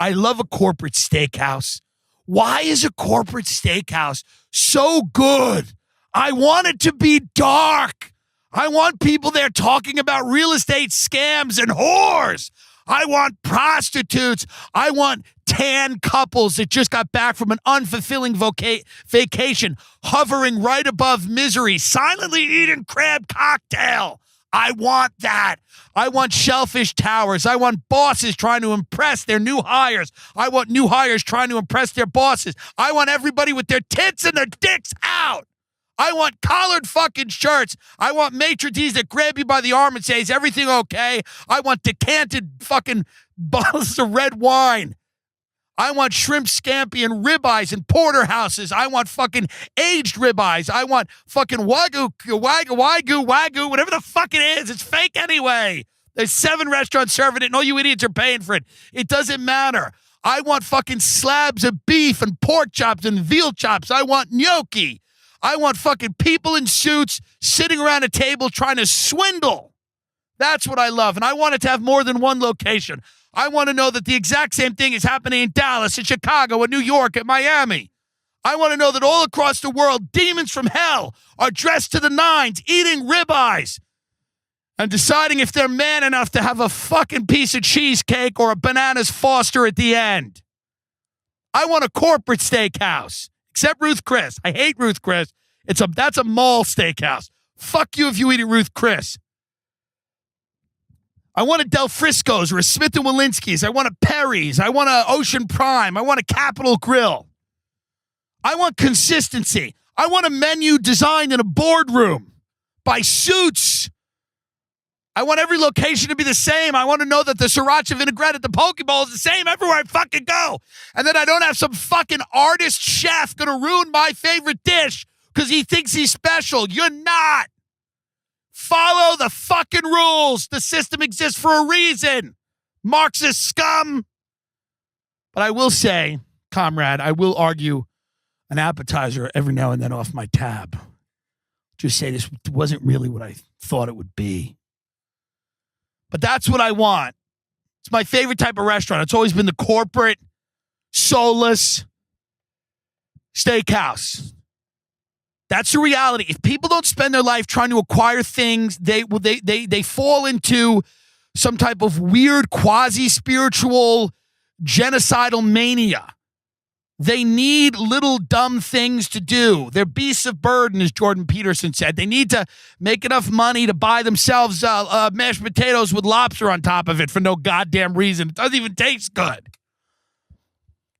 I love a corporate steakhouse. Why is a corporate steakhouse so good? I want it to be dark. I want people there talking about real estate scams and whores. I want prostitutes. I want tan couples that just got back from an unfulfilling vacation, hovering right above misery, silently eating crab cocktail. I want that. I want shellfish towers. I want bosses trying to impress their new hires. I want new hires trying to impress their bosses. I want everybody with their tits and their dicks out. I want collared fucking shirts. I want maitre d's that grab you by the arm and say, is everything okay? I want decanted fucking bottles of red wine. I want shrimp scampi and ribeyes and porterhouses. I want fucking aged ribeyes. I want fucking wagyu, whatever the fuck it is. It's fake anyway. There's 7 restaurants serving it and all you idiots are paying for it. It doesn't matter. I want fucking slabs of beef and pork chops and veal chops. I want gnocchi. I want fucking people in suits sitting around a table trying to swindle. That's what I love. And I want it to have more than one location. I want to know that the exact same thing is happening in Dallas, in Chicago, in New York, in Miami. I want to know that all across the world, demons from hell are dressed to the nines, eating ribeyes, and deciding if they're man enough to have a fucking piece of cheesecake or a bananas Foster at the end. I want a corporate steakhouse. Except Ruth Chris. I hate Ruth Chris. That's a mall steakhouse. Fuck you if you eat at Ruth Chris. I want a Del Frisco's or a Smith & Walensky's. I want a Perry's. I want a Ocean Prime. I want a Capitol Grill. I want consistency. I want a menu designed in a boardroom by suits. I want every location to be the same. I want to know that the sriracha vinaigrette at the Poke Bowl is the same everywhere I fucking go. And then I don't have some fucking artist chef going to ruin my favorite dish because he thinks he's special. You're not. Follow the fucking rules. The system exists for a reason. Marxist scum. But I will say, comrade, I will argue an appetizer every now and then off my tab. Just say this wasn't really what I thought it would be. But that's what I want. It's my favorite type of restaurant. It's always been the corporate, soulless steakhouse. That's the reality. If people don't spend their life trying to acquire things, they fall into some type of weird, quasi-spiritual, genocidal mania. They need little dumb things to do. They're beasts of burden, as Jordan Peterson said. They need to make enough money to buy themselves mashed potatoes with lobster on top of it for no goddamn reason. It doesn't even taste good.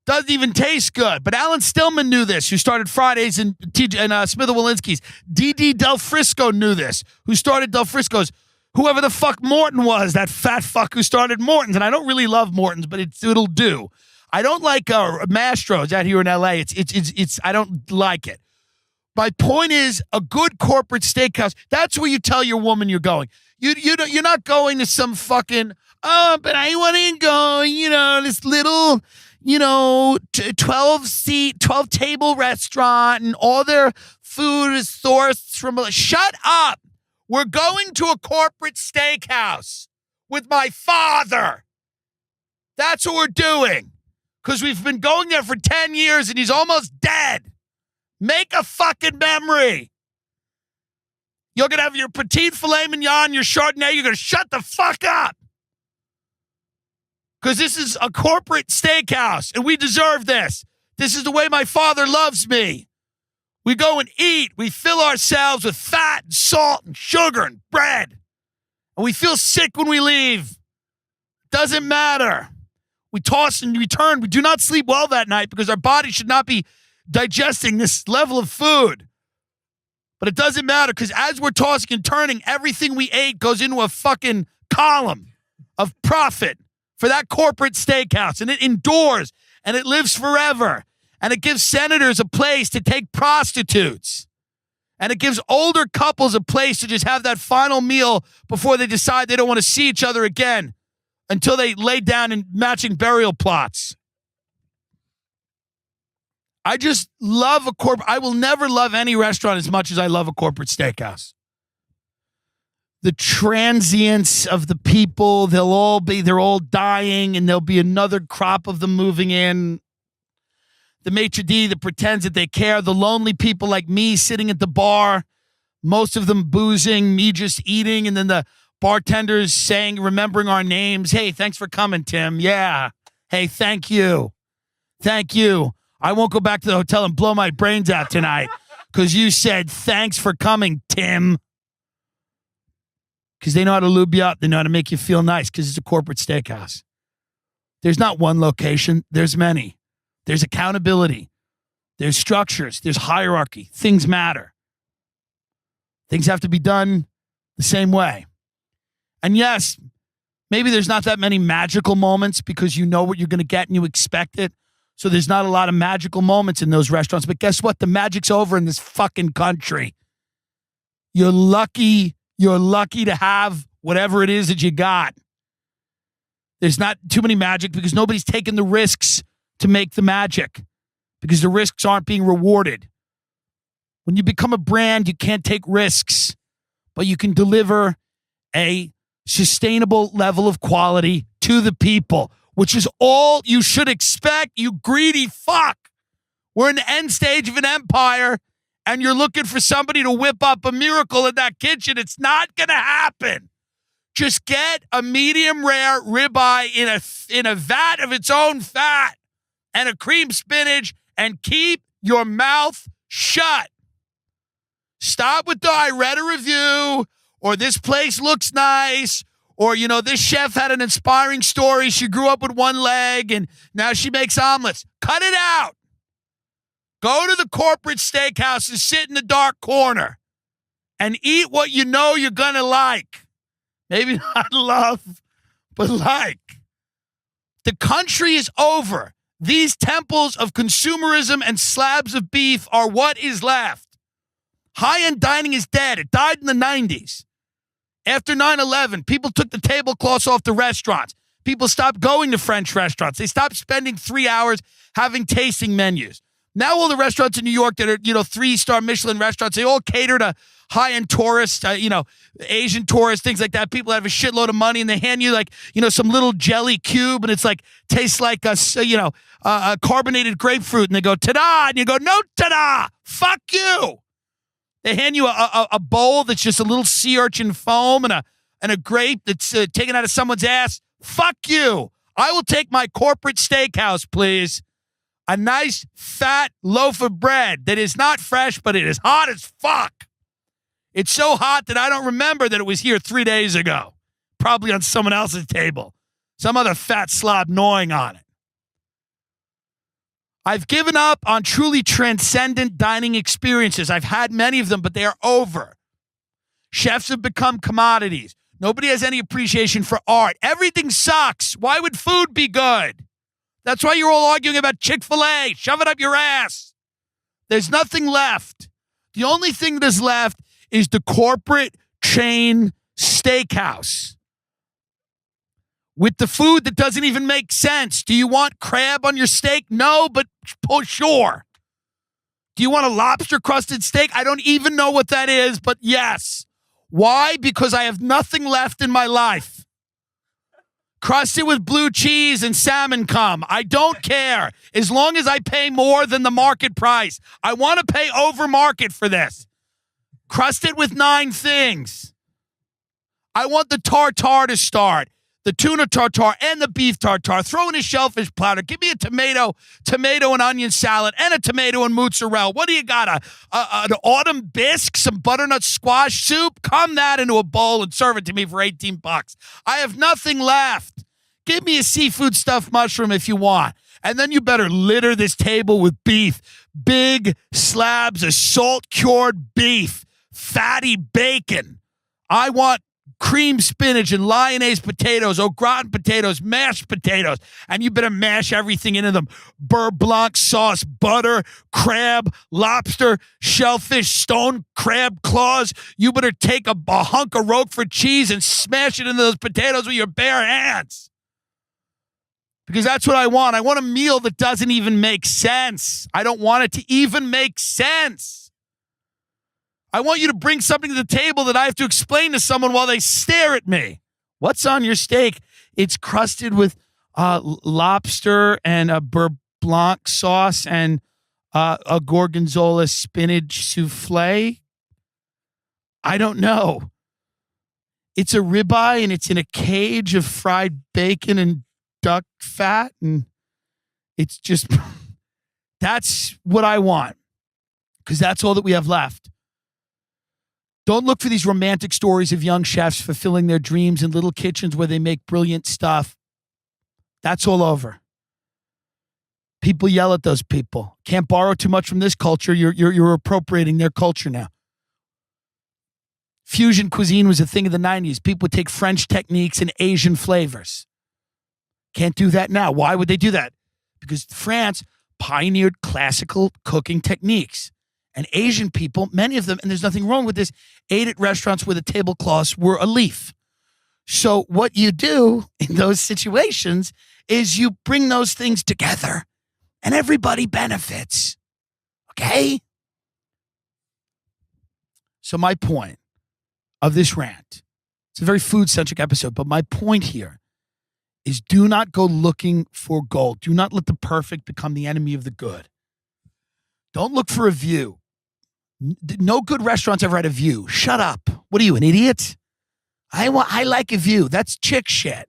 Doesn't even taste good. But Alan Stillman knew this, who started Fridays and Smith & Walensky's. D.D. Del Frisco knew this, who started Del Frisco's. Whoever the fuck Morton was, that fat fuck who started Morton's. And I don't really love Morton's, but it'll do. I don't like Mastro's out here in L.A. It's I don't like it. My point is, a good corporate steakhouse, that's where you tell your woman you're going. You're not going to some fucking, but I want to go, this little, 12 table restaurant and all their food is sourced from, shut up. We're going to a corporate steakhouse with my father. That's what we're doing. Because we've been going there for 10 years and he's almost dead. Make a fucking memory. You're going to have your petite filet mignon, your Chardonnay. You're going to shut the fuck up. Because this is a corporate steakhouse and we deserve this. This is the way my father loves me. We go and eat. We fill ourselves with fat and salt and sugar and bread. And we feel sick when we leave. Doesn't matter. We toss and return. We do not sleep well that night because our body should not be digesting this level of food. But it doesn't matter because as we're tossing and turning, everything we ate goes into a fucking column of profit for that corporate steakhouse. And it endures and it lives forever. And it gives senators a place to take prostitutes. And it gives older couples a place to just have that final meal before they decide they don't want to see each other again. Until they lay down in matching burial plots. I just love I will never love any restaurant as much as I love a corporate steakhouse. the transience of the people. They're all dying, and there'll be another crop of them moving in. The maitre d' that pretends that they care. The lonely people like me sitting at the bar, most of them boozing, me just eating, and then the bartenders saying, remembering our names. Hey, thanks for coming, Tim. Yeah. Hey, thank you. Thank you. I won't go back to the hotel and blow my brains out tonight because you said thanks for coming, Tim. Because they know how to lube you up. They know how to make you feel nice because it's a corporate steakhouse. There's not one location. There's many. There's accountability. There's structures. There's hierarchy. Things matter. Things have to be done the same way. And yes, maybe there's not that many magical moments because you know what you're going to get and you expect it. So there's not a lot of magical moments in those restaurants. But guess what? The magic's over in this fucking country. You're lucky to have whatever it is that you got. There's not too many magic because nobody's taking the risks to make the magic because the risks aren't being rewarded. When you become a brand, you can't take risks, but you can deliver a sustainable level of quality to the people, which is all you should expect, you greedy fuck. We're in the end stage of an empire, and you're looking for somebody to whip up a miracle in that kitchen. It's not going to happen. Just get a medium rare ribeye in a vat of its own fat and a cream spinach and keep your mouth shut. Stop with the I read a review or this place looks nice or, this chef had an inspiring story. She grew up with one leg and now she makes omelets. Cut it out. Go to the corporate steakhouse and sit in the dark corner and eat what you know you're going to like. Maybe not love, but like. The country is over. These temples of consumerism and slabs of beef are what is left. High-end dining is dead. It died in the 90s. After 9/11, people took the tablecloths off the restaurants. People stopped going to French restaurants. They stopped spending 3 hours having tasting menus. Now all the restaurants in New York that are, 3-star Michelin restaurants, they all cater to high-end tourists, Asian tourists, things like that. People have a shitload of money and they hand you some little jelly cube and it's tastes like a carbonated grapefruit and they go, ta-da! And you go, no ta-da! Fuck you! They hand you a bowl that's just a little sea urchin foam and a grape that's taken out of someone's ass. Fuck you! I will take my corporate steakhouse, please. A nice, fat loaf of bread that is not fresh, but it is hot as fuck. It's so hot that I don't remember that it was here 3 days ago. Probably on someone else's table. Some other fat slob gnawing on it. I've given up on truly transcendent dining experiences. I've had many of them, but they are over. Chefs have become commodities. Nobody has any appreciation for art. Everything sucks. Why would food be good? That's why you're all arguing about Chick-fil-A. Shove it up your ass. There's nothing left. The only thing that's left is the corporate chain steakhouse with the food that doesn't even make sense. Do you want crab on your steak? No, but sure. Do you want a lobster-crusted steak? I don't even know what that is, but yes. Why? Because I have nothing left in my life. Crust it with blue cheese and salmon cum. I don't care. As long as I pay more than the market price. I want to pay over market for this. Crust it with 9 things. I want the tartare to start. The tuna tartare and the beef tartare. Throw in a shellfish platter. Give me a tomato and onion salad, and a tomato and mozzarella. What do you got? An autumn bisque, some butternut squash soup? Come that into a bowl and serve it to me for $18. I have nothing left. Give me a seafood stuffed mushroom if you want. And then you better litter this table with beef. Big slabs of salt-cured beef. Fatty bacon. I want cream spinach and lyonnaise potatoes, au gratin potatoes, mashed potatoes, and you better mash everything into them. Beurre blanc sauce, butter, crab, lobster, shellfish, stone crab claws. You better take a hunk of Roquefort cheese and smash it into those potatoes with your bare hands. Because that's what I want. I want a meal that doesn't even make sense. I don't want it to even make sense. I want you to bring something to the table that I have to explain to someone while they stare at me. What's on your steak? It's crusted with lobster and a beurre blanc sauce and a gorgonzola spinach souffle. I don't know. It's a ribeye and it's in a cage of fried bacon and duck fat. And it's just, that's what I want. Because that's all that we have left. Don't look for these romantic stories of young chefs fulfilling their dreams in little kitchens where they make brilliant stuff. That's all over. People yell at those people. Can't borrow too much from this culture. You're appropriating their culture now. Fusion cuisine was a thing of the 90s. People would take French techniques and Asian flavors. Can't do that now. Why would they do that? Because France pioneered classical cooking techniques. And Asian people, many of them, and there's nothing wrong with this, ate at restaurants where the tablecloths were a leaf. So what you do in those situations is you bring those things together and everybody benefits. Okay? So my point of this rant, it's a very food-centric episode, but my point here is do not go looking for gold. Do not let the perfect become the enemy of the good. Don't look for a view. No good restaurants ever had a view. Shut up. What are you, an idiot? I like a view. That's chick shit.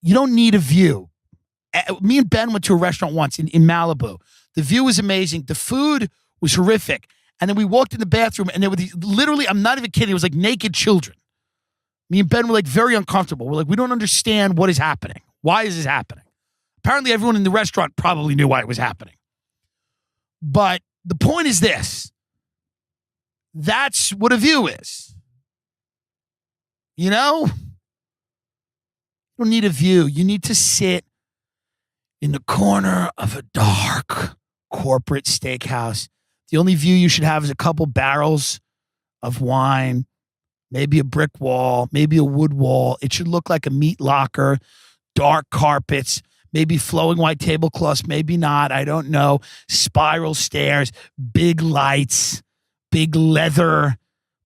You don't need a view. Me and Ben went to a restaurant once in Malibu. The view was amazing. The food was horrific. And then we walked in the bathroom and there were these, literally, I'm not even kidding, it was like naked children. Me and Ben were like very uncomfortable. We're like, we don't understand what is happening. Why is this happening? Apparently everyone in the restaurant probably knew why it was happening. But the point is this. That's what a view is. You know? You don't need a view. You need to sit in the corner of a dark corporate steakhouse. The only view you should have is a couple barrels of wine, maybe a brick wall, maybe a wood wall. It should look like a meat locker, dark carpets, maybe flowing white tablecloths, maybe not. I don't know. Spiral stairs, big lights, big leather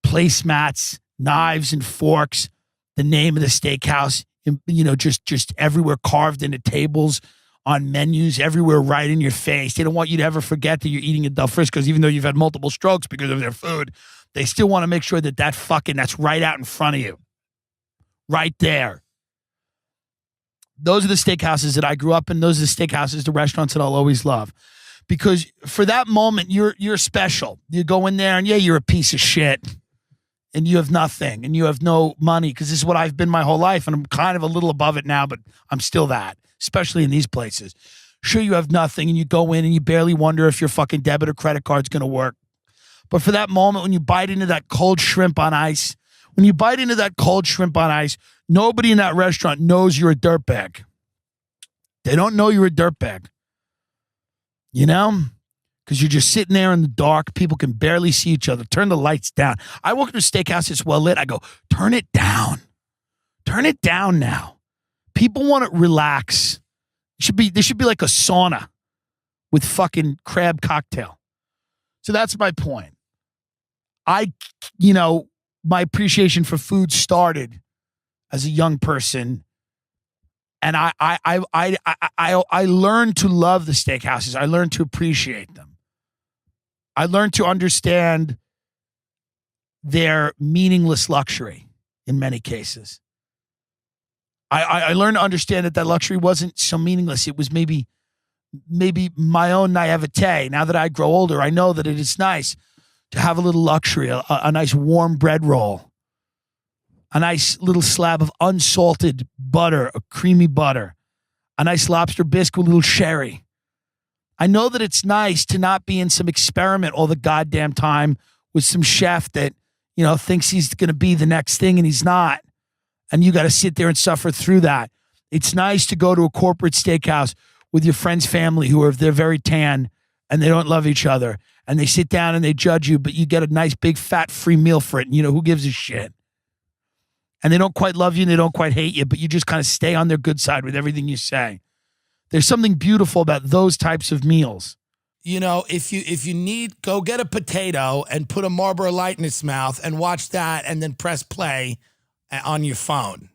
placemats, knives and forks, the name of the steakhouse, you know, just everywhere carved into tables, on menus, everywhere right in your face. They don't want you to ever forget that you're eating at Del Frisco's, even though you've had multiple strokes because of their food. They still want to make sure that that's right out in front of you. Right there. Those are the steakhouses that I grew up in. Those are the steakhouses, the restaurants that I'll always love. Because for that moment, you're special. You go in there and yeah, you're a piece of shit. And you have nothing. And you have no money. Because this is what I've been my whole life. And I'm kind of a little above it now, but I'm still that. Especially in these places. Sure, you have nothing and you go in and you barely wonder if your fucking debit or credit card's going to work. But for that moment when you bite into that cold shrimp on ice, nobody in that restaurant knows you're a dirtbag. They don't know you're a dirtbag. You know? Because you're just sitting there in the dark. People can barely see each other. Turn the lights down. I walk into a steakhouse that's well lit. I go, turn it down. Turn it down now. People want to relax. There should be like a sauna with fucking crab cocktail. So that's my point. My appreciation for food started as a young person, and I learned to love the steakhouses. I learned to appreciate them. I learned to understand their meaningless luxury in many cases. I learned to understand that luxury wasn't so meaningless. It was maybe my own naivete. Now that I grow older, I know that it is nice to have a little luxury, a nice warm bread roll, a nice little slab of unsalted butter, a creamy butter, a nice lobster bisque with a little sherry. I know that it's nice to not be in some experiment all the goddamn time with some chef that, thinks he's going to be the next thing and he's not. And you got to sit there and suffer through that. It's nice to go to a corporate steakhouse with your friend's family they're very tan and they don't love each other. And they sit down and they judge you, but you get a nice big fat free meal for it. And who gives a shit? And they don't quite love you and they don't quite hate you, but you just kind of stay on their good side with everything you say. There's something beautiful about those types of meals. you know, if you need, go get a potato and put a Marlboro Light in its mouth and watch that and then press play on your phone.